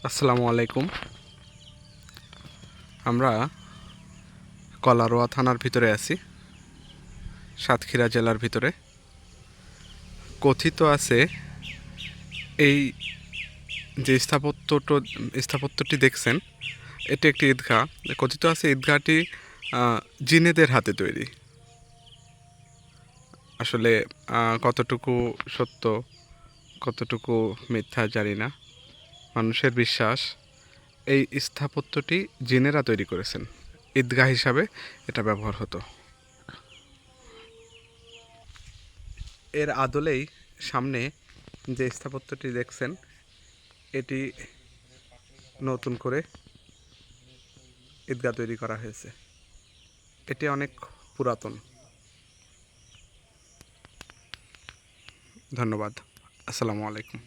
আসসালামু আলাইকুম। আমরা কলারোয়া থানার ভিতরে আছি, সাতক্ষীরা জেলার ভিতরে। কথিত আছে এই যে স্থাপত্যটি দেখছেন, এটি একটি ঈদগাহ। কথিত আছে ঈদগাহটি জিনেদের হাতে তৈরি। আসলে কতটুকু সত্য কতটুকু মিথ্যা জানি না। মানুষের বিশ্বাস এই স্থাপত্যটি জিনেরা তৈরি করেছেন, ঈদগাহ হিসাবে এটা ব্যবহার হতো। এর আদলেই সামনে যে স্থাপত্যটি দেখছেন, এটি নতুন করে ঈদগাহ তৈরি করা হয়েছে। এটি অনেক পুরাতন। ধন্যবাদ। আসসালামু আলাইকুম।